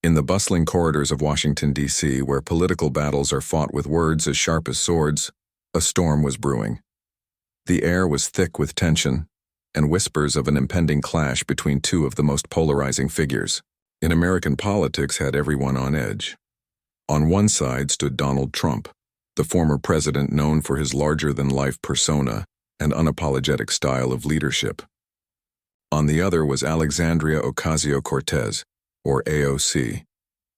In the bustling corridors of Washington, D.C., where political battles are fought with words as sharp as swords, a storm was brewing. The air was thick with tension and whispers of an impending clash between two of the most polarizing figures in American politics had everyone on edge. On one side stood Donald Trump, the former president known for his larger-than-life persona and unapologetic style of leadership. On the other was Alexandria Ocasio-Cortez, or AOC,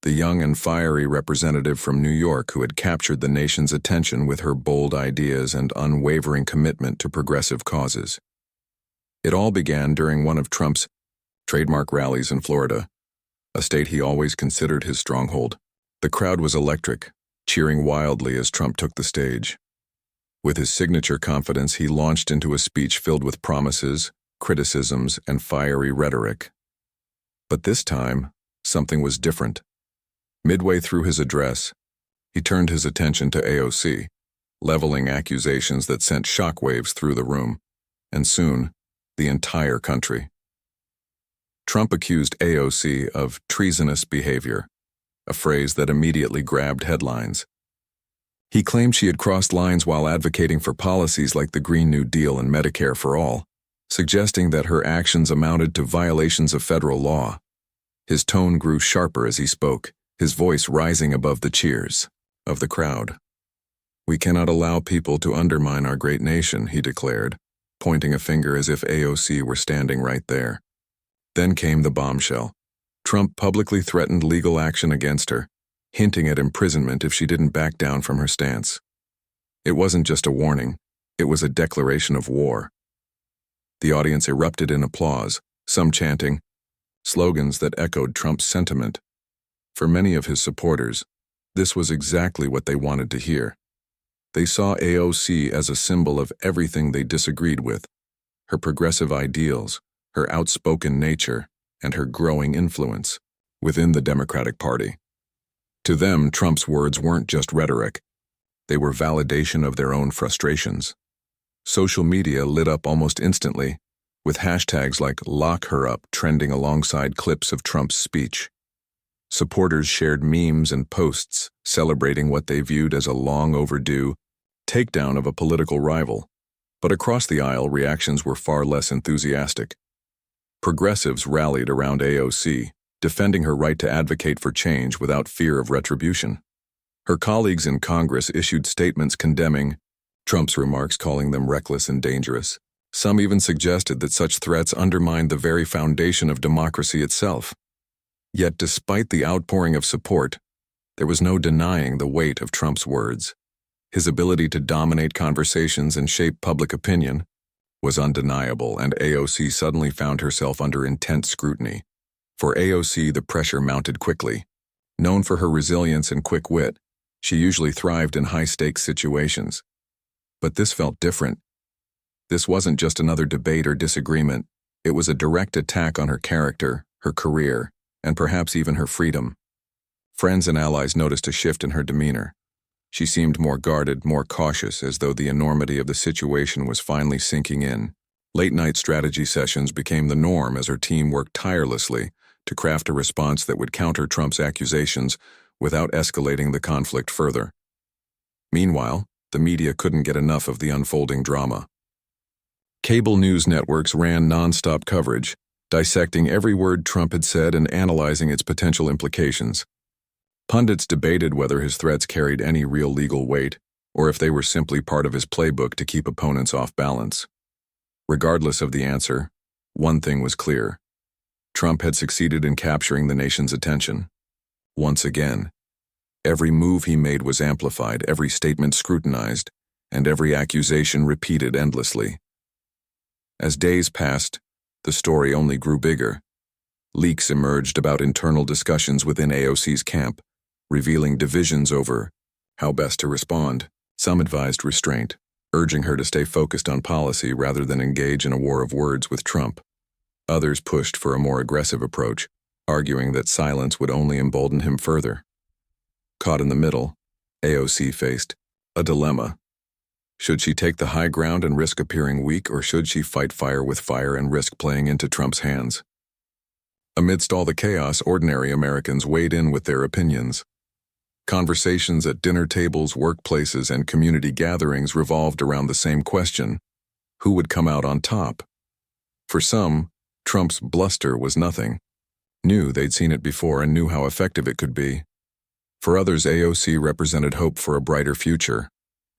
the young and fiery representative from New York who had captured the nation's attention with her bold ideas and unwavering commitment to progressive causes. It all began during one of Trump's trademark rallies in Florida, a state he always considered his stronghold. The crowd was electric, cheering wildly as Trump took the stage. With his signature confidence, he launched into a speech filled with promises, criticisms, and fiery rhetoric. But this time, something was different. Midway through his address, he turned his attention to AOC, leveling accusations that sent shockwaves through the room, and soon, the entire country. Trump accused AOC of treasonous behavior, a phrase that immediately grabbed headlines. He claimed she had crossed lines while advocating for policies like the Green New Deal and Medicare for All, suggesting that her actions amounted to violations of federal law. His tone grew sharper as he spoke, his voice rising above the cheers of the crowd. "We cannot allow people to undermine our great nation," he declared, pointing a finger as if AOC were standing right there. Then came the bombshell. Trump publicly threatened legal action against her, hinting at imprisonment if she didn't back down from her stance. It wasn't just a warning, it was a declaration of war. The audience erupted in applause, some chanting slogans that echoed Trump's sentiment. For many of his supporters, this was exactly what they wanted to hear. They saw AOC as a symbol of everything they disagreed with: her progressive ideals, her outspoken nature, and her growing influence within the Democratic Party. To them, Trump's words weren't just rhetoric. They were validation of their own frustrations. Social media lit up almost instantly, with hashtags like "Lock Her Up" trending alongside clips of Trump's speech. Supporters shared memes and posts celebrating what they viewed as a long-overdue takedown of a political rival. But across the aisle, reactions were far less enthusiastic. Progressives rallied around AOC, defending her right to advocate for change without fear of retribution. Her colleagues in Congress issued statements condemning Trump's remarks, calling them reckless and dangerous. Some even suggested that such threats undermined the very foundation of democracy itself. Yet despite the outpouring of support, there was no denying the weight of Trump's words. His ability to dominate conversations and shape public opinion was undeniable, and AOC suddenly found herself under intense scrutiny. For AOC, the pressure mounted quickly. Known for her resilience and quick wit, she usually thrived in high-stakes situations. But this felt different. This wasn't just another debate or disagreement. It was a direct attack on her character, her career, and perhaps even her freedom. Friends and allies noticed a shift in her demeanor. She seemed more guarded, more cautious, as though the enormity of the situation was finally sinking in. Late-night strategy sessions became the norm as her team worked tirelessly to craft a response that would counter Trump's accusations without escalating the conflict further. Meanwhile, the media couldn't get enough of the unfolding drama. Cable news networks ran non-stop coverage, dissecting every word Trump had said and analyzing its potential implications. Pundits debated whether his threats carried any real legal weight, or if they were simply part of his playbook to keep opponents off balance. Regardless of the answer, one thing was clear: Trump had succeeded in capturing the nation's attention. Once again, every move he made was amplified, every statement scrutinized, and every accusation repeated endlessly. As days passed, the story only grew bigger. Leaks emerged about internal discussions within AOC's camp, revealing divisions over how best to respond. Some advised restraint, urging her to stay focused on policy rather than engage in a war of words with Trump. Others pushed for a more aggressive approach, arguing that silence would only embolden him further. Caught in the middle, AOC faced a dilemma. Should she take the high ground and risk appearing weak, or should she fight fire with fire and risk playing into Trump's hands? Amidst all the chaos, ordinary Americans weighed in with their opinions. Conversations at dinner tables, workplaces, and community gatherings revolved around the same question: who would come out on top? For some, Trump's bluster was nothing. They'd seen it before and knew how effective it could be. For others, AOC represented hope for a brighter future,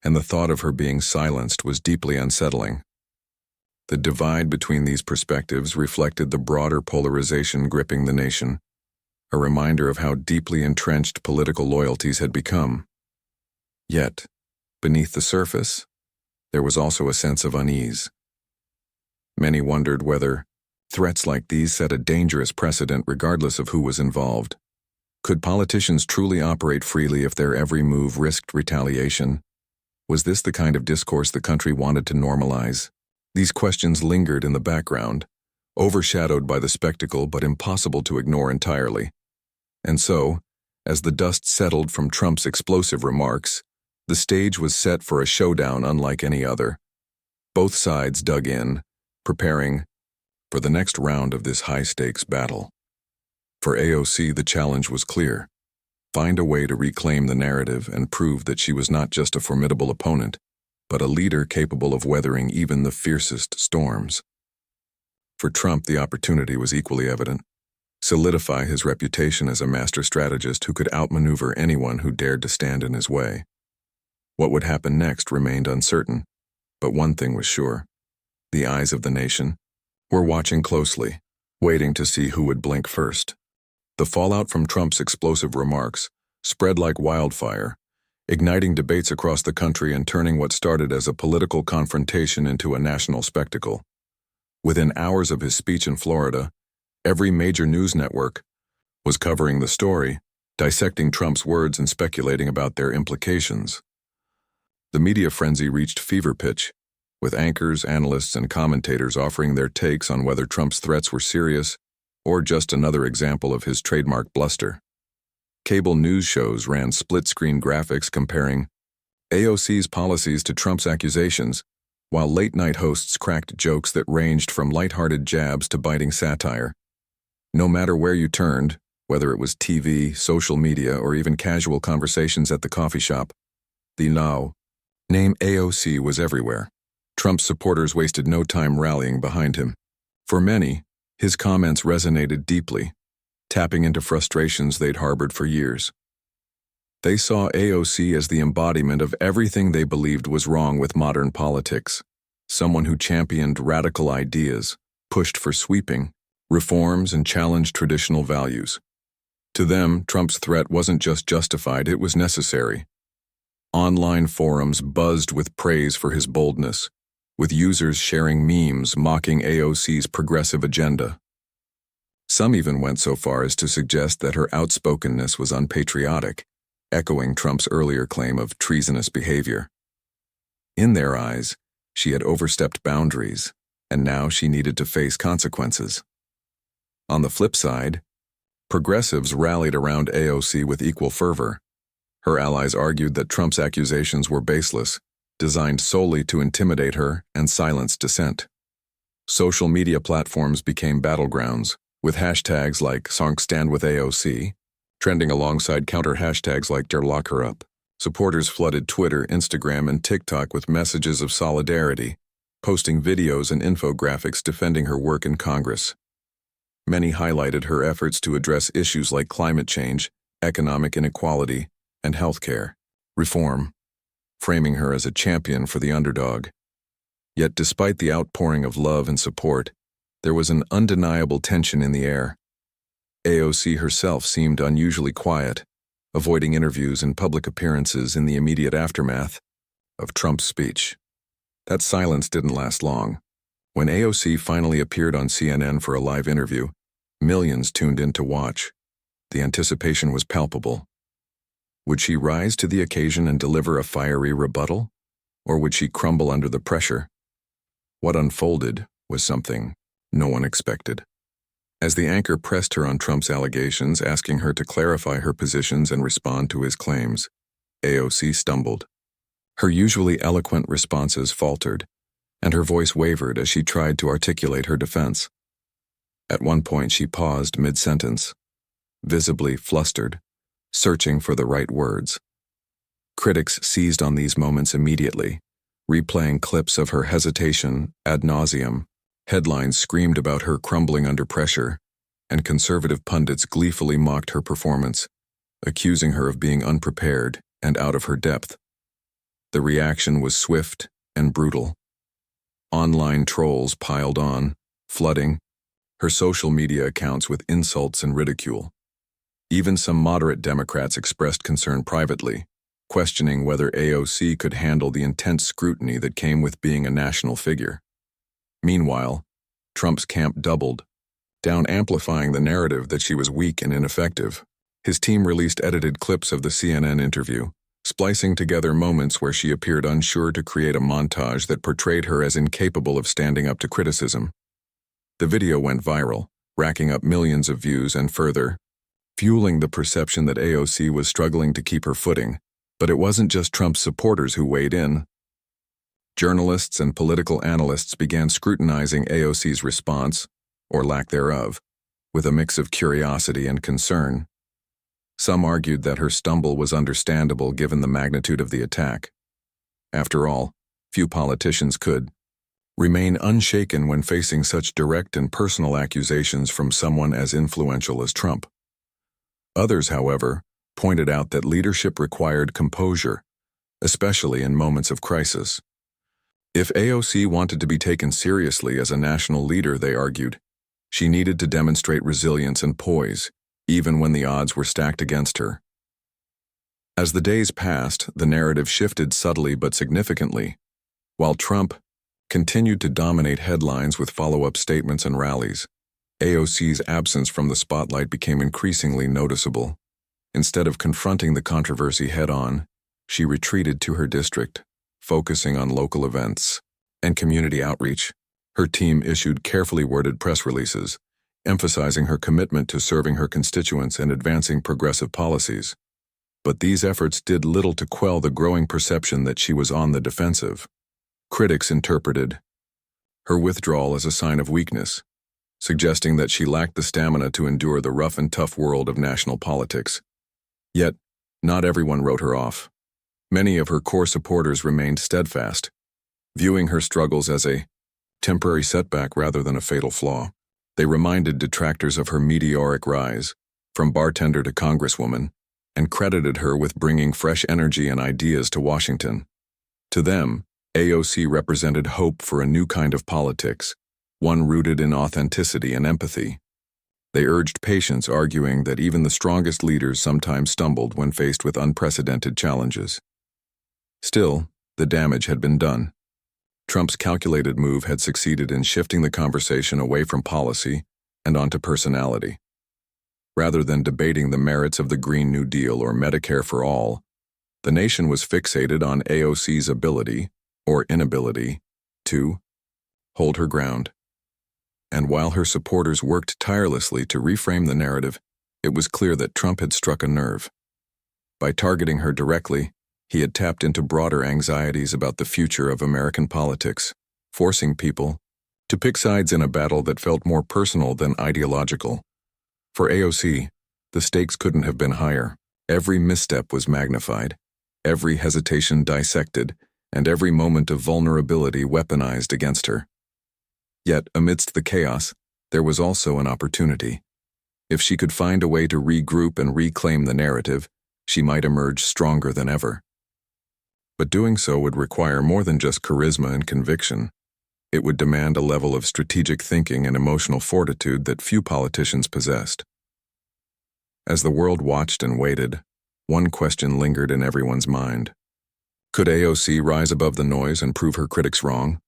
and the thought of her being silenced was deeply unsettling. The divide between these perspectives reflected the broader polarization gripping the nation, a reminder of how deeply entrenched political loyalties had become. Yet, beneath the surface, there was also a sense of unease. Many wondered whether threats like these set a dangerous precedent regardless of who was involved. Could politicians truly operate freely if their every move risked retaliation? Was this the kind of discourse the country wanted to normalize? These questions lingered in the background, overshadowed by the spectacle but impossible to ignore entirely. And so, as the dust settled from Trump's explosive remarks, the stage was set for a showdown unlike any other. Both sides dug in, preparing for the next round of this high-stakes battle. For AOC, the challenge was clear: find a way to reclaim the narrative and prove that she was not just a formidable opponent, but a leader capable of weathering even the fiercest storms. For Trump, the opportunity was equally evident: solidify his reputation as a master strategist who could outmaneuver anyone who dared to stand in his way. What would happen next remained uncertain, but one thing was sure: the eyes of the nation were watching closely, waiting to see who would blink first. The fallout from Trump's explosive remarks spread like wildfire, igniting debates across the country and turning what started as a political confrontation into a national spectacle. Within hours of his speech in Florida, every major news network was covering the story, dissecting Trump's words and speculating about their implications. The media frenzy reached fever pitch, with anchors, analysts, and commentators offering their takes on whether Trump's threats were serious or just another example of his trademark bluster. Cable news shows ran split-screen graphics comparing AOC's policies to Trump's accusations, while late-night hosts cracked jokes that ranged from lighthearted jabs to biting satire. No matter where you turned, whether it was TV, social media, or even casual conversations at the coffee shop, the name AOC was everywhere. Trump's supporters wasted no time rallying behind him. For many, his comments resonated deeply, tapping into frustrations they'd harbored for years. They saw AOC as the embodiment of everything they believed was wrong with modern politics: someone who championed radical ideas, pushed for sweeping reforms, and challenged traditional values. To them, Trump's threat wasn't just justified, it was necessary. Online forums buzzed with praise for his boldness, with users sharing memes mocking AOC's progressive agenda. Some even went so far as to suggest that her outspokenness was unpatriotic, echoing Trump's earlier claim of treasonous behavior. In their eyes, she had overstepped boundaries, and now she needed to face consequences. On the flip side, progressives rallied around AOC with equal fervor. Her allies argued that Trump's accusations were baseless, designed solely to intimidate her and silence dissent. Social media platforms became battlegrounds, with hashtags like #SongStandWithAOC trending alongside counter hashtags like #DareLockHerUp. Supporters flooded Twitter, Instagram, and TikTok with messages of solidarity, posting videos and infographics defending her work in Congress. Many highlighted her efforts to address issues like climate change, economic inequality, and healthcare reform, framing her as a champion for the underdog. Yet despite the outpouring of love and support, there was an undeniable tension in the air. AOC herself seemed unusually quiet, avoiding interviews and public appearances in the immediate aftermath of Trump's speech. That silence didn't last long. When AOC finally appeared on CNN for a live interview, millions tuned in to watch. The anticipation was palpable. Would she rise to the occasion and deliver a fiery rebuttal? Or would she crumble under the pressure? What unfolded was something no one expected. As the anchor pressed her on Trump's allegations, asking her to clarify her positions and respond to his claims, AOC stumbled. Her usually eloquent responses faltered, and her voice wavered as she tried to articulate her defense. At one point she paused mid-sentence, visibly flustered, searching for the right words. Critics seized on these moments immediately, replaying clips of her hesitation ad nauseum. Headlines screamed about her crumbling under pressure, and conservative pundits gleefully mocked her performance, accusing her of being unprepared and out of her depth. The reaction was swift and brutal. Online trolls piled on, flooding her social media accounts with insults and ridicule. Even some moderate Democrats expressed concern privately, questioning whether AOC could handle the intense scrutiny that came with being a national figure. Meanwhile, Trump's camp doubled, down amplifying the narrative that she was weak and ineffective. His team released edited clips of the CNN interview, splicing together moments where she appeared unsure to create a montage that portrayed her as incapable of standing up to criticism. The video went viral, racking up millions of views and further fueling the perception that AOC was struggling to keep her footing. But it wasn't just Trump's supporters who weighed in. Journalists and political analysts began scrutinizing AOC's response, or lack thereof, with a mix of curiosity and concern. Some argued that her stumble was understandable given the magnitude of the attack. After all, few politicians could remain unshaken when facing such direct and personal accusations from someone as influential as Trump. Others, however, pointed out that leadership required composure, especially in moments of crisis. If AOC wanted to be taken seriously as a national leader, they argued, she needed to demonstrate resilience and poise, even when the odds were stacked against her. As the days passed, the narrative shifted subtly but significantly. While Trump continued to dominate headlines with follow-up statements and rallies, AOC's absence from the spotlight became increasingly noticeable. Instead of confronting the controversy head-on, she retreated to her district, focusing on local events and community outreach. Her team issued carefully worded press releases, emphasizing her commitment to serving her constituents and advancing progressive policies. But these efforts did little to quell the growing perception that she was on the defensive. Critics interpreted her withdrawal as a sign of weakness, suggesting that she lacked the stamina to endure the rough and tough world of national politics. Yet, not everyone wrote her off. Many of her core supporters remained steadfast, viewing her struggles as a temporary setback rather than a fatal flaw. They reminded detractors of her meteoric rise, from bartender to congresswoman, and credited her with bringing fresh energy and ideas to Washington. To them, AOC represented hope for a new kind of politics, one rooted in authenticity and empathy. They urged patience, arguing that even the strongest leaders sometimes stumbled when faced with unprecedented challenges. Still, the damage had been done. Trump's calculated move had succeeded in shifting the conversation away from policy and onto personality. Rather than debating the merits of the Green New Deal or Medicare for all, the nation was fixated on AOC's ability, or inability, to hold her ground. And while her supporters worked tirelessly to reframe the narrative, it was clear that Trump had struck a nerve. By targeting her directly, he had tapped into broader anxieties about the future of American politics, forcing people to pick sides in a battle that felt more personal than ideological. For AOC, the stakes couldn't have been higher. Every misstep was magnified, every hesitation dissected, and every moment of vulnerability weaponized against her. Yet, amidst the chaos, there was also an opportunity. If she could find a way to regroup and reclaim the narrative, she might emerge stronger than ever. But doing so would require more than just charisma and conviction. It would demand a level of strategic thinking and emotional fortitude that few politicians possessed. As the world watched and waited, one question lingered in everyone's mind. Could AOC rise above the noise and prove her critics wrong?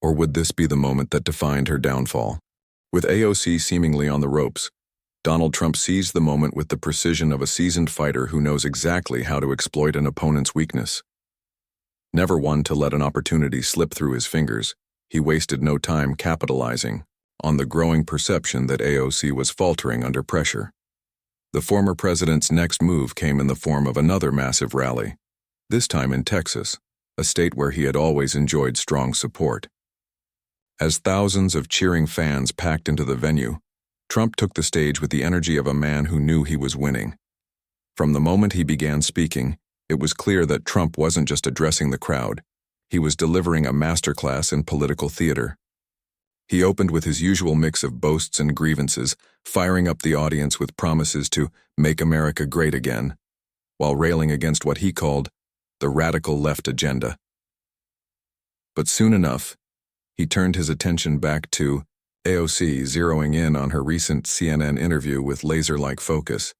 Or would this be the moment that defined her downfall? With AOC seemingly on the ropes, Donald Trump seized the moment with the precision of a seasoned fighter who knows exactly how to exploit an opponent's weakness. Never one to let an opportunity slip through his fingers, he wasted no time capitalizing on the growing perception that AOC was faltering under pressure. The former president's next move came in the form of another massive rally, this time in Texas, a state where he had always enjoyed strong support. As thousands of cheering fans packed into the venue, Trump took the stage with the energy of a man who knew he was winning. From the moment he began speaking, it was clear that Trump wasn't just addressing the crowd. He was delivering a masterclass in political theater. He opened with his usual mix of boasts and grievances, firing up the audience with promises to make America great again, while railing against what he called the radical left agenda. But soon enough, he turned his attention back to AOC, zeroing in on her recent CNN interview with laser-like focus.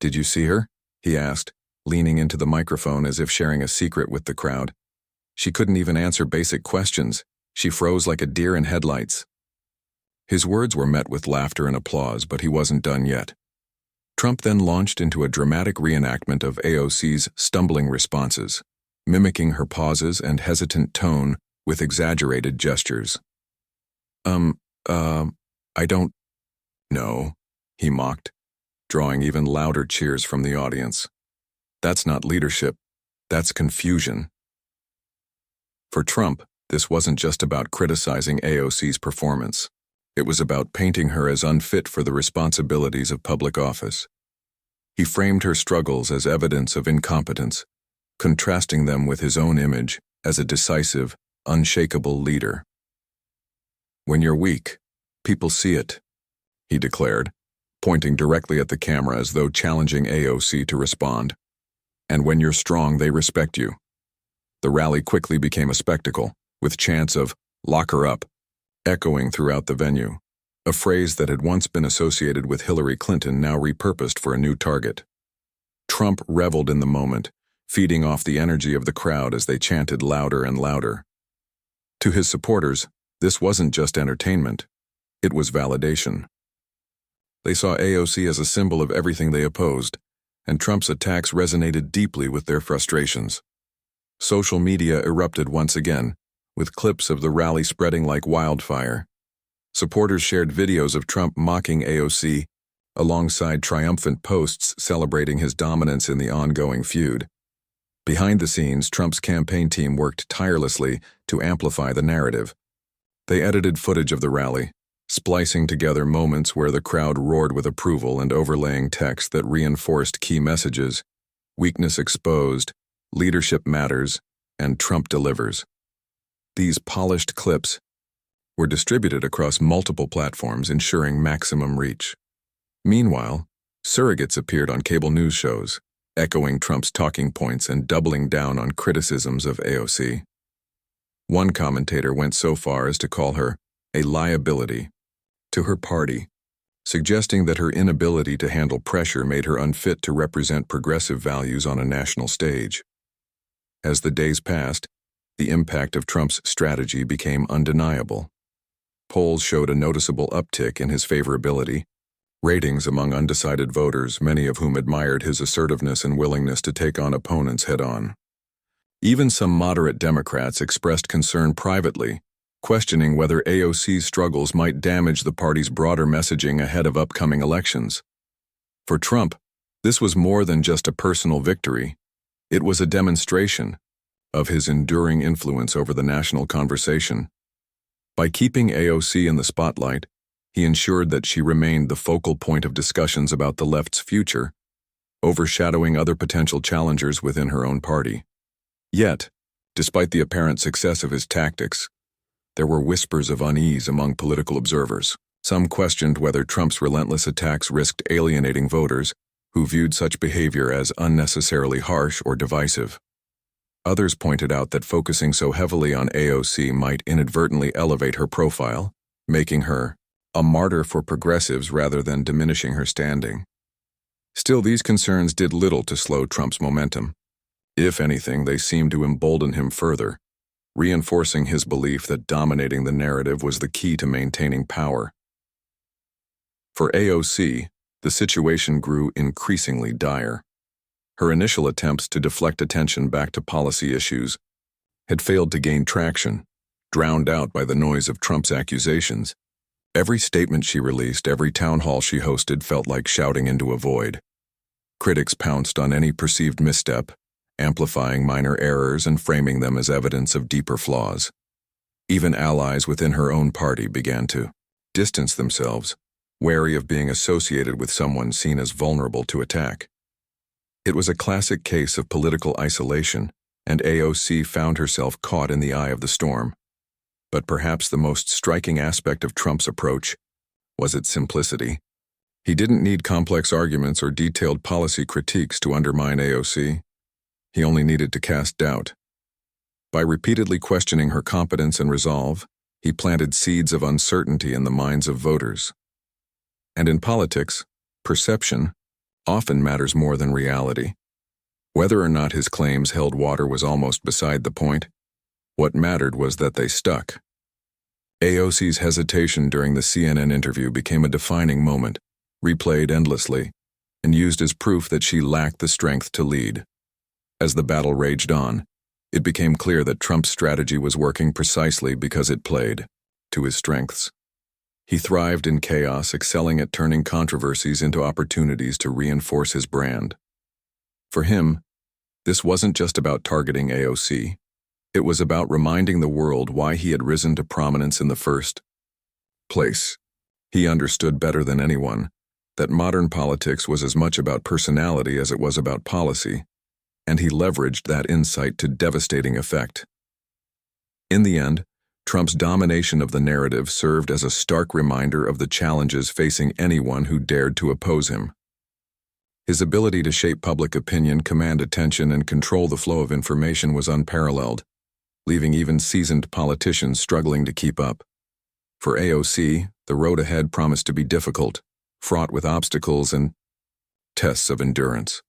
"Did you see her?" he asked, leaning into the microphone as if sharing a secret with the crowd. She couldn't even answer basic questions. She froze like a deer in headlights. His words were met with laughter and applause, but he wasn't done yet. Trump then launched into a dramatic reenactment of AOC's stumbling responses, mimicking her pauses and hesitant tone with exaggerated gestures. I don't know," he mocked, drawing even louder cheers from the audience. "That's not leadership, that's confusion." For Trump, this wasn't just about criticizing AOC's performance. It was about painting her as unfit for the responsibilities of public office. He framed her struggles as evidence of incompetence, contrasting them with his own image as a decisive, unshakable leader. "When you're weak, people see it," he declared, pointing directly at the camera as though challenging AOC to respond. "And when you're strong, they respect you." The rally quickly became a spectacle, with chants of "lock her up" echoing throughout the venue, a phrase that had once been associated with Hillary Clinton now repurposed for a new target. Trump reveled in the moment, feeding off the energy of the crowd as they chanted louder and louder. To his supporters, this wasn't just entertainment, it was validation. They saw AOC as a symbol of everything they opposed, and Trump's attacks resonated deeply with their frustrations. Social media erupted once again, with clips of the rally spreading like wildfire. Supporters shared videos of Trump mocking AOC, alongside triumphant posts celebrating his dominance in the ongoing feud. Behind the scenes, Trump's campaign team worked tirelessly to amplify the narrative. They edited footage of the rally, splicing together moments where the crowd roared with approval and overlaying text that reinforced key messages: weakness exposed, leadership matters, and Trump delivers. These polished clips were distributed across multiple platforms, ensuring maximum reach. Meanwhile, surrogates appeared on cable news shows, echoing Trump's talking points and doubling down on criticisms of AOC. One commentator went so far as to call her a liability to her party, suggesting that her inability to handle pressure made her unfit to represent progressive values on a national stage. As the days passed, the impact of Trump's strategy became undeniable. Polls showed a noticeable uptick in his favorability. Ratings among undecided voters, many of whom admired his assertiveness and willingness to take on opponents head-on. Even some moderate Democrats expressed concern privately, questioning whether AOC's struggles might damage the party's broader messaging ahead of upcoming elections. For Trump, this was more than just a personal victory. It was a demonstration of his enduring influence over the national conversation. By keeping AOC in the spotlight, he ensured that she remained the focal point of discussions about the left's future, overshadowing other potential challengers within her own party. Yet, despite the apparent success of his tactics, there were whispers of unease among political observers. Some questioned whether Trump's relentless attacks risked alienating voters, who viewed such behavior as unnecessarily harsh or divisive. Others pointed out that focusing so heavily on AOC might inadvertently elevate her profile, making her a martyr for progressives rather than diminishing her standing. Still, these concerns did little to slow Trump's momentum. If anything, they seemed to embolden him further, reinforcing his belief that dominating the narrative was the key to maintaining power. For AOC, the situation grew increasingly dire. Her initial attempts to deflect attention back to policy issues had failed to gain traction, drowned out by the noise of Trump's accusations. Every statement she released, every town hall she hosted felt like shouting into a void. Critics pounced on any perceived misstep, amplifying minor errors and framing them as evidence of deeper flaws. Even allies within her own party began to distance themselves, wary of being associated with someone seen as vulnerable to attack. It was a classic case of political isolation, and AOC found herself caught in the eye of the storm. But perhaps the most striking aspect of Trump's approach was its simplicity. He didn't need complex arguments or detailed policy critiques to undermine AOC. He only needed to cast doubt. By repeatedly questioning her competence and resolve, he planted seeds of uncertainty in the minds of voters. And in politics, perception often matters more than reality. Whether or not his claims held water was almost beside the point. What mattered was that they stuck. AOC's hesitation during the CNN interview became a defining moment, replayed endlessly, and used as proof that she lacked the strength to lead. As the battle raged on, it became clear that Trump's strategy was working precisely because it played to his strengths. He thrived in chaos, excelling at turning controversies into opportunities to reinforce his brand. For him, this wasn't just about targeting AOC. It was about reminding the world why he had risen to prominence in the first place. He understood better than anyone that modern politics was as much about personality as it was about policy, and he leveraged that insight to devastating effect. In the end, Trump's domination of the narrative served as a stark reminder of the challenges facing anyone who dared to oppose him. His ability to shape public opinion, command attention, and control the flow of information was unparalleled, leaving even seasoned politicians struggling to keep up. For AOC, the road ahead promised to be difficult, fraught with obstacles and tests of endurance.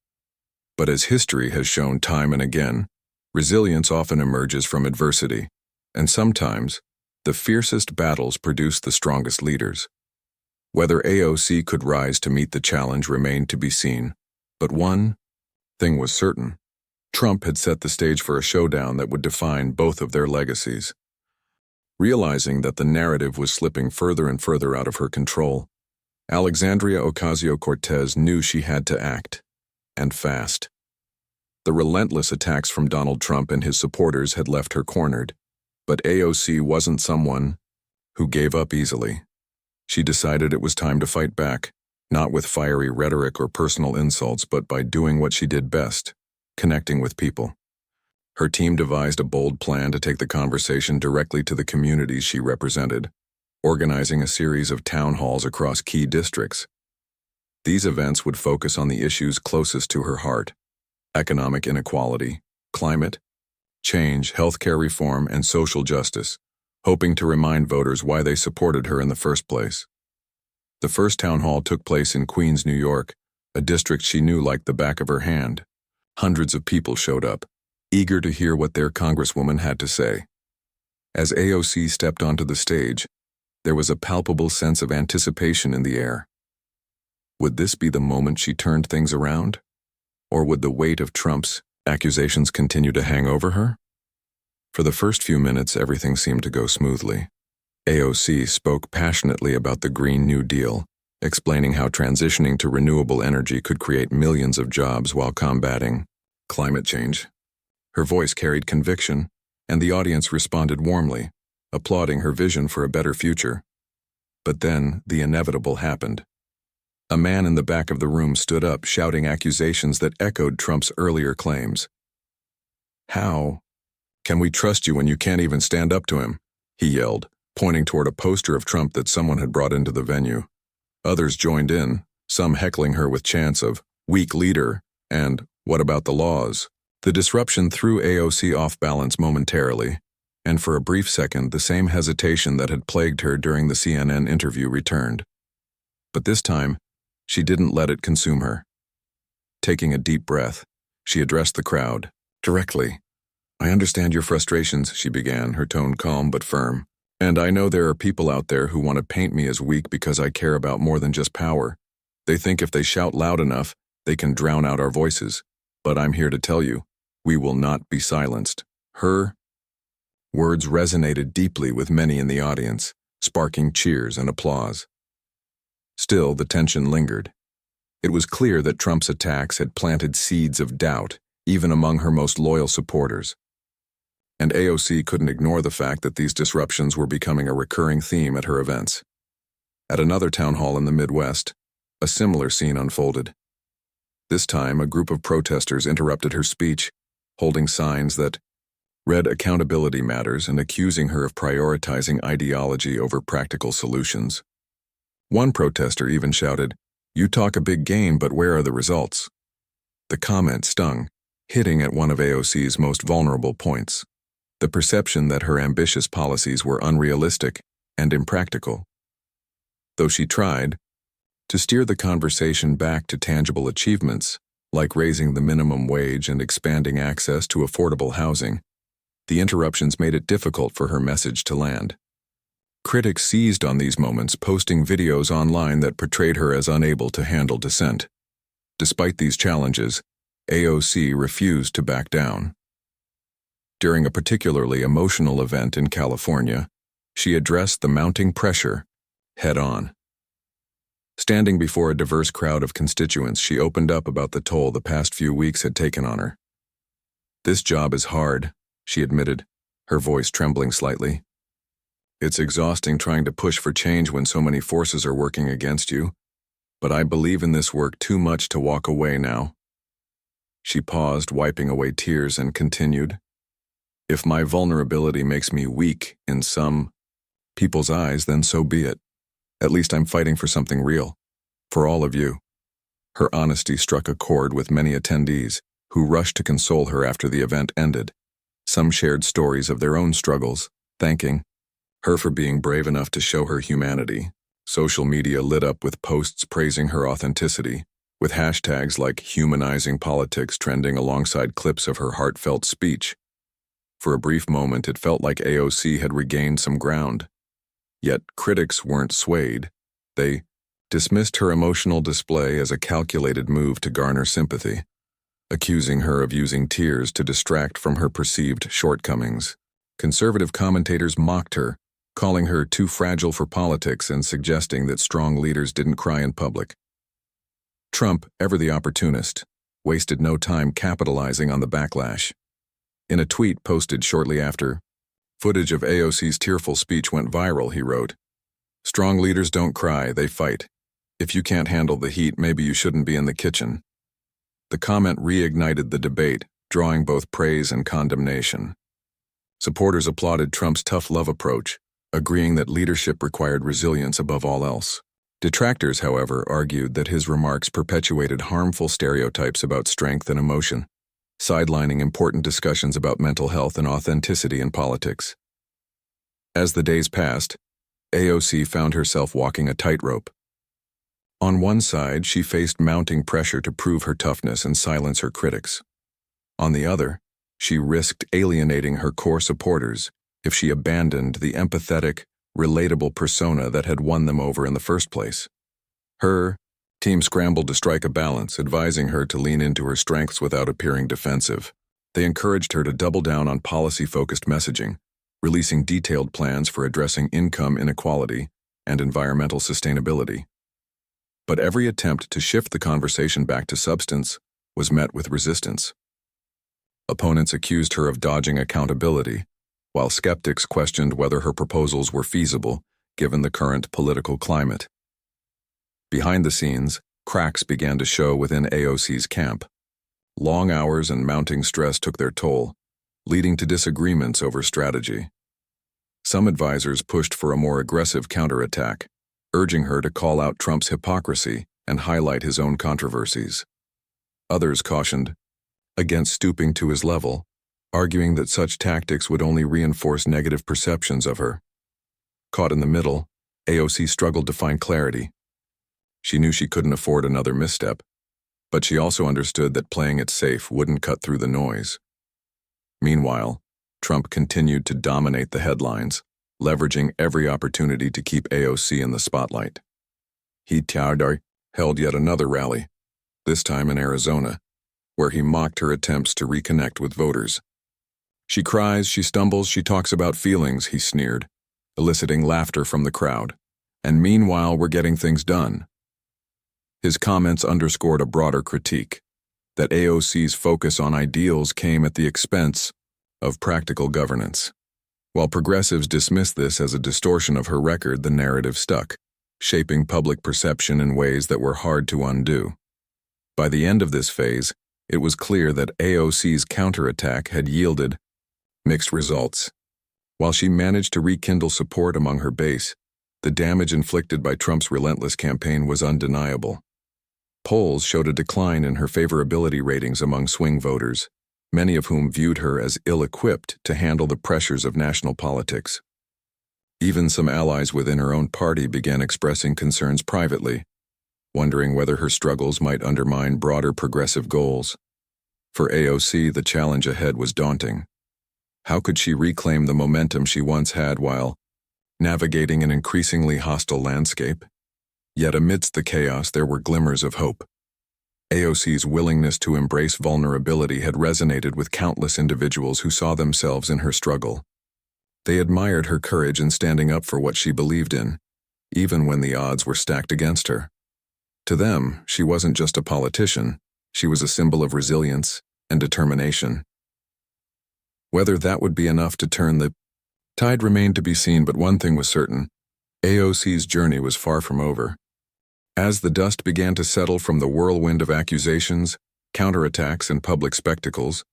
But as history has shown time and again, resilience often emerges from adversity, and sometimes the fiercest battles produce the strongest leaders. Whether AOC could rise to meet the challenge remained to be seen, but one thing was certain. Trump had set the stage for a showdown that would define both of their legacies. Realizing that the narrative was slipping further and further out of her control, Alexandria Ocasio-Cortez knew she had to act, and fast. The relentless attacks from Donald Trump and his supporters had left her cornered, but AOC wasn't someone who gave up easily. She decided it was time to fight back, not with fiery rhetoric or personal insults, but by doing what she did best, connecting with people. Her team devised a bold plan to take the conversation directly to the communities she represented, organizing a series of town halls across key districts. These events would focus on the issues closest to her heart: economic inequality, climate change, healthcare reform, and social justice, hoping to remind voters why they supported her in the first place. The first town hall took place in Queens, New York, a district she knew like the back of her hand. Hundreds of people showed up, eager to hear what their congresswoman had to say. As AOC stepped onto the stage, there was a palpable sense of anticipation in the air. Would this be the moment she turned things around? Or would the weight of Trump's accusations continue to hang over her? For the first few minutes, everything seemed to go smoothly. AOC spoke passionately about the Green New Deal, explaining how transitioning to renewable energy could create millions of jobs while combating climate change. Her voice carried conviction, and the audience responded warmly, applauding her vision for a better future. But then, the inevitable happened. A man in the back of the room stood up, shouting accusations that echoed Trump's earlier claims. "How can we trust you when you can't even stand up to him?" he yelled, pointing toward a poster of Trump that someone had brought into the venue. Others joined in, some heckling her with chants of "weak leader" and "what about the laws?" The disruption threw AOC off balance momentarily, and for a brief second the same hesitation that had plagued her during the CNN interview returned. But this time, she didn't let it consume her. Taking a deep breath, she addressed the crowd directly. "I understand your frustrations," she began, her tone calm but firm. "And I know there are people out there who want to paint me as weak because I care about more than just power. They think if they shout loud enough, they can drown out our voices. But I'm here to tell you, we will not be silenced." Her words resonated deeply with many in the audience, sparking cheers and applause. Still, the tension lingered. It was clear that Trump's attacks had planted seeds of doubt, even among her most loyal supporters. And AOC couldn't ignore the fact that these disruptions were becoming a recurring theme at her events. At another town hall in the Midwest, a similar scene unfolded. This time, a group of protesters interrupted her speech, holding signs that read accountability matters and accusing her of prioritizing ideology over practical solutions. One protester even shouted, "You talk a big game, but where are the results?" The comment stung, hitting at one of AOC's most vulnerable points: the perception that her ambitious policies were unrealistic and impractical. Though she tried to steer the conversation back to tangible achievements, like raising the minimum wage and expanding access to affordable housing, the interruptions made it difficult for her message to land. Critics seized on these moments, posting videos online that portrayed her as unable to handle dissent. Despite these challenges, AOC refused to back down. During a particularly emotional event in California, she addressed the mounting pressure head-on. Standing before a diverse crowd of constituents, she opened up about the toll the past few weeks had taken on her. "This job is hard," she admitted, her voice trembling slightly. "It's exhausting trying to push for change when so many forces are working against you, but I believe in this work too much to walk away now." She paused, wiping away tears, and continued, "If my vulnerability makes me weak in some people's eyes, then so be it. At least I'm fighting for something real, for all of you." Her honesty struck a chord with many attendees, who rushed to console her after the event ended. Some shared stories of their own struggles, thanking her for being brave enough to show her humanity. Social media lit up with posts praising her authenticity, with hashtags like humanizing politics trending alongside clips of her heartfelt speech. For a brief moment, it felt like AOC had regained some ground. Yet critics weren't swayed. They dismissed her emotional display as a calculated move to garner sympathy, accusing her of using tears to distract from her perceived shortcomings. Conservative commentators mocked her, calling her too fragile for politics and suggesting that strong leaders didn't cry in public. Trump, ever the opportunist, wasted no time capitalizing on the backlash. In a tweet posted shortly after, footage of AOC's tearful speech went viral. He wrote, "Strong leaders don't cry, they fight. If you can't handle the heat, maybe you shouldn't be in the kitchen." The comment reignited the debate, drawing both praise and condemnation. Supporters applauded Trump's tough love approach, agreeing that leadership required resilience above all else. Detractors, however, argued that his remarks perpetuated harmful stereotypes about strength and emotion, sidelining important discussions about mental health and authenticity in politics. As the days passed, AOC found herself walking a tightrope. On one side, she faced mounting pressure to prove her toughness and silence her critics. On the other, she risked alienating her core supporters if she abandoned the empathetic, relatable persona that had won them over in the first place. Her team scrambled to strike a balance, advising her to lean into her strengths without appearing defensive. They encouraged her to double down on policy-focused messaging, releasing detailed plans for addressing income inequality and environmental sustainability. But every attempt to shift the conversation back to substance was met with resistance. Opponents accused her of dodging accountability, while skeptics questioned whether her proposals were feasible given the current political climate. Behind the scenes, cracks began to show within AOC's camp. Long hours and mounting stress took their toll, leading to disagreements over strategy. Some advisors pushed for a more aggressive counterattack, urging her to call out Trump's hypocrisy and highlight his own controversies. Others cautioned against stooping to his level, arguing that such tactics would only reinforce negative perceptions of her. Caught in the middle, AOC struggled to find clarity. She knew she couldn't afford another misstep, but she also understood that playing it safe wouldn't cut through the noise. Meanwhile, Trump continued to dominate the headlines, leveraging every opportunity to keep AOC in the spotlight. He held yet another rally, this time in Arizona, where he mocked her attempts to reconnect with voters. "She cries, she stumbles, she talks about feelings," he sneered, eliciting laughter from the crowd. "And meanwhile, we're getting things done." His comments underscored a broader critique, that AOC's focus on ideals came at the expense of practical governance. While progressives dismissed this as a distortion of her record, the narrative stuck. shaping public perception in ways that were hard to undo. By the end of this phase, it was clear that AOC's counterattack had yielded mixed results. While she managed to rekindle support among her base, the damage inflicted by Trump's relentless campaign was undeniable. Polls showed a decline in her favorability ratings among swing voters, many of whom viewed her as ill-equipped to handle the pressures of national politics. Even some allies within her own party began expressing concerns privately, wondering whether her struggles might undermine broader progressive goals. For AOC, the challenge ahead was daunting. How could she reclaim the momentum she once had while navigating an increasingly hostile landscape? Yet amidst the chaos, there were glimmers of hope. AOC's willingness to embrace vulnerability had resonated with countless individuals who saw themselves in her struggle. They admired her courage in standing up for what she believed in, even when the odds were stacked against her. To them, she wasn't just a politician, she was a symbol of resilience and determination. Whether that would be enough to turn the tide remained to be seen, but one thing was certain: AOC's journey was far from over. As the dust began to settle from the whirlwind of accusations, counterattacks, and public spectacles,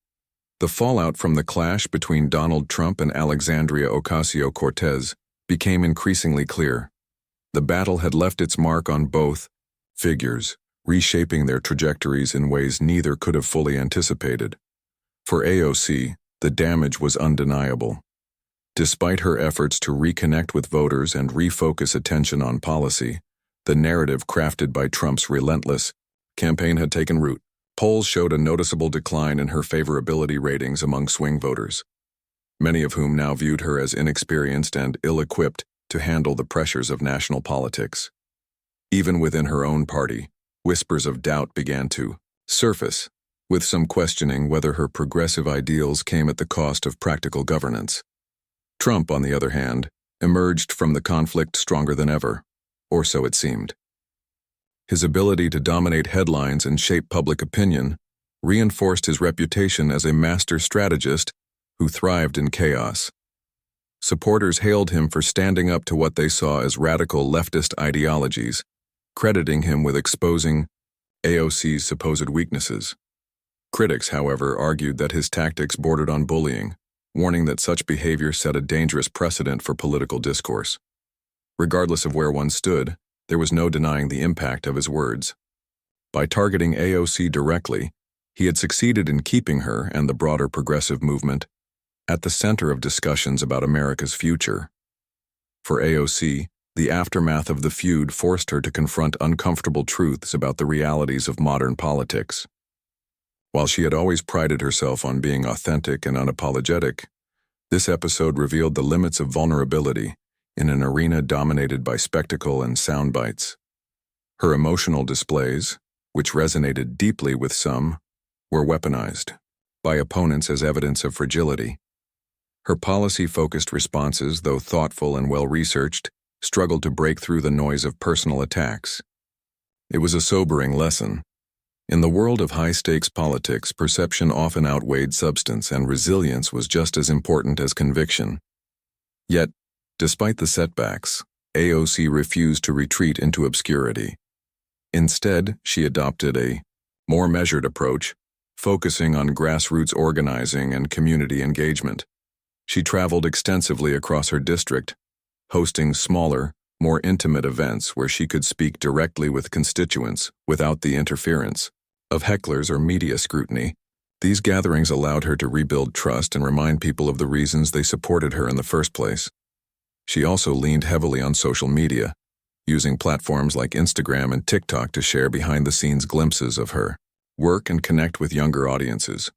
the fallout from the clash between Donald Trump and Alexandria Ocasio-Cortez became increasingly clear. The battle had left its mark on both figures, reshaping their trajectories in ways neither could have fully anticipated. For AOC, the damage was undeniable. Despite her efforts to reconnect with voters and refocus attention on policy, the narrative crafted by Trump's relentless campaign had taken root. Polls showed a noticeable decline in her favorability ratings among swing voters, many of whom now viewed her as inexperienced and ill-equipped to handle the pressures of national politics. Even within her own party, whispers of doubt began to surface, with some questioning whether her progressive ideals came at the cost of practical governance. Trump, on the other hand, emerged from the conflict stronger than ever, or so it seemed. His ability to dominate headlines and shape public opinion reinforced his reputation as a master strategist who thrived in chaos. Supporters hailed him for standing up to what they saw as radical leftist ideologies, crediting him with exposing AOC's supposed weaknesses. Critics, however, argued that his tactics bordered on bullying, warning that such behavior set a dangerous precedent for political discourse. Regardless of where one stood, there was no denying the impact of his words. By targeting AOC directly, he had succeeded in keeping her and the broader progressive movement at the center of discussions about America's future. For AOC, the aftermath of the feud forced her to confront uncomfortable truths about the realities of modern politics. While she had always prided herself on being authentic and unapologetic, this episode revealed the limits of vulnerability in an arena dominated by spectacle and sound bites. Her emotional displays, which resonated deeply with some, were weaponized by opponents as evidence of fragility. Her policy-focused responses, though thoughtful and well-researched, struggled to break through the noise of personal attacks. It was a sobering lesson. In the world of high-stakes politics, perception often outweighed substance, and resilience was just as important as conviction. Yet, despite the setbacks, AOC refused to retreat into obscurity. Instead, she adopted a more measured approach, focusing on grassroots organizing and community engagement. She traveled extensively across her district, hosting smaller, more intimate events where she could speak directly with constituents without the interference of hecklers or media scrutiny. These gatherings allowed her to rebuild trust and remind people of the reasons they supported her in the first place. She also leaned heavily on social media, using platforms like Instagram and TikTok to share behind-the-scenes glimpses of her work and connect with younger audiences.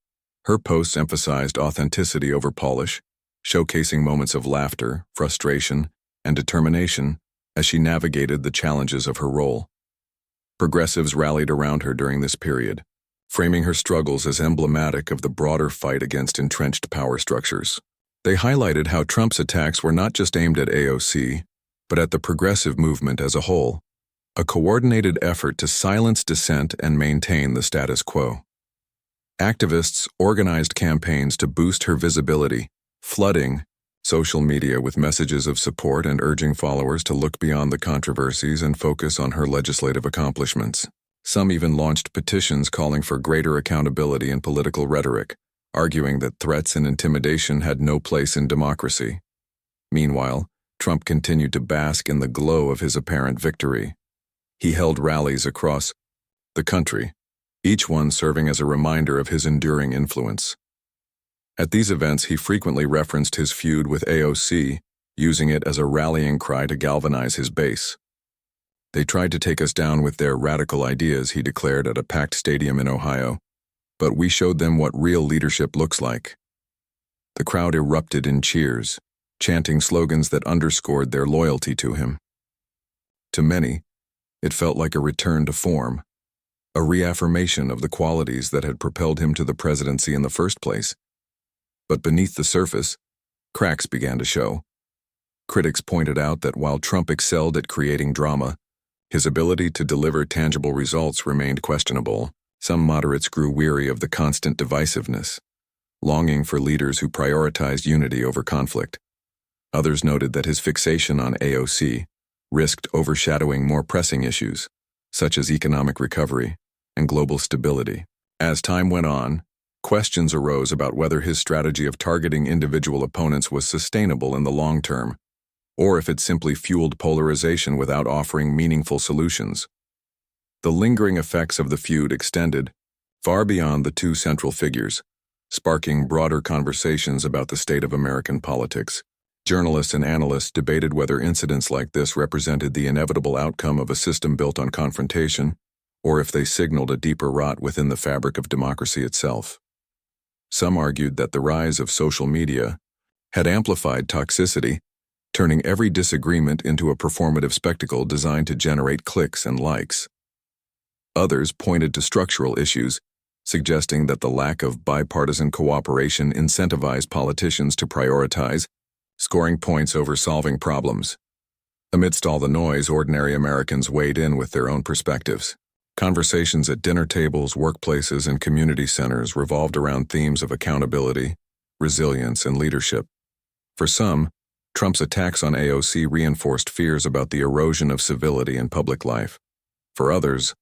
Her posts emphasized authenticity over polish, showcasing moments of laughter, frustration, and determination as she navigated the challenges of her role. Progressives rallied around her during this period, framing her struggles as emblematic of the broader fight against entrenched power structures. They highlighted how Trump's attacks were not just aimed at AOC, but at the progressive movement as a whole, a coordinated effort to silence dissent and maintain the status quo. Activists organized campaigns to boost her visibility, flooding social media with messages of support and urging followers to look beyond the controversies and focus on her legislative accomplishments. Some even launched petitions calling for greater accountability in political rhetoric, arguing that threats and intimidation had no place in democracy. Meanwhile, Trump continued to bask in the glow of his apparent victory. He held rallies across the country, each one serving as a reminder of his enduring influence. At these events, he frequently referenced his feud with AOC, using it as a rallying cry to galvanize his base. "They tried to take us down with their radical ideas," he declared at a packed stadium in Ohio, "but we showed them what real leadership looks like." The crowd erupted in cheers, chanting slogans that underscored their loyalty to him. To many, it felt like a return to form, a reaffirmation of the qualities that had propelled him to the presidency in the first place. But beneath the surface, cracks began to show. Critics pointed out that while Trump excelled at creating drama, his ability to deliver tangible results remained questionable. Some moderates grew weary of the constant divisiveness, longing for leaders who prioritized unity over conflict. Others noted that his fixation on AOC risked overshadowing more pressing issues, such as economic recovery and global stability. As time went on, questions arose about whether his strategy of targeting individual opponents was sustainable in the long term, or if it simply fueled polarization without offering meaningful solutions. The lingering effects of the feud extended far beyond the two central figures, sparking broader conversations about the state of American politics. Journalists and analysts debated whether incidents like this represented the inevitable outcome of a system built on confrontation, or if they signaled a deeper rot within the fabric of democracy itself. Some argued that the rise of social media had amplified toxicity, turning every disagreement into a performative spectacle designed to generate clicks and likes. Others pointed to structural issues, suggesting that the lack of bipartisan cooperation incentivized politicians to prioritize scoring points over solving problems. Amidst all the noise, ordinary Americans weighed in with their own perspectives. Conversations at dinner tables, workplaces, and community centers revolved around themes of accountability, resilience, and leadership. For some, Trump's attacks on AOC reinforced fears about the erosion of civility in public life. For others,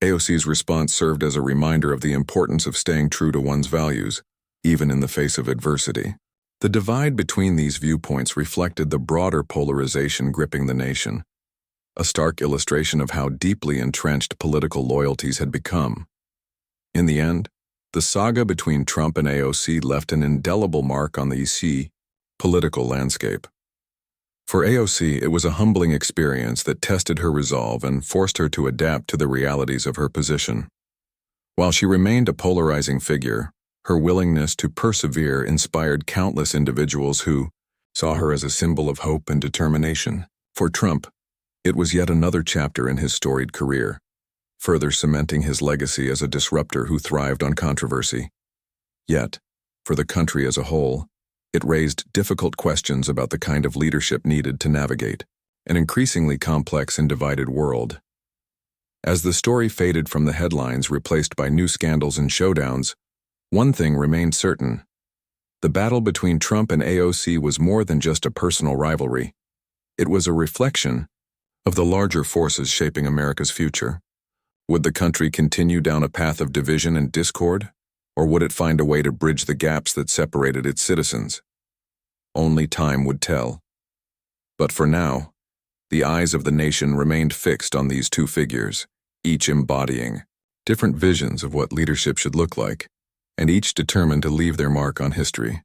AOC's response served as a reminder of the importance of staying true to one's values, even in the face of adversity. The divide between these viewpoints reflected the broader polarization gripping the nation, a stark illustration of how deeply entrenched political loyalties had become. In the end, the saga between Trump and AOC left an indelible mark on the political landscape. For AOC, it was a humbling experience that tested her resolve and forced her to adapt to the realities of her position. While she remained a polarizing figure, her willingness to persevere inspired countless individuals who saw her as a symbol of hope and determination. For Trump, it was yet another chapter in his storied career, further cementing his legacy as a disruptor who thrived on controversy. Yet, for the country as a whole, it raised difficult questions about the kind of leadership needed to navigate an increasingly complex and divided world. As the story faded from the headlines, replaced by new scandals and showdowns, one thing remained certain. The battle between Trump and AOC was more than just a personal rivalry. It was a reflection of the larger forces shaping America's future. Would the country continue down a path of division and discord, or would it find a way to bridge the gaps that separated its citizens? Only time would tell. But for now, the eyes of the nation remained fixed on these two figures, each embodying different visions of what leadership should look like, and each determined to leave their mark on history.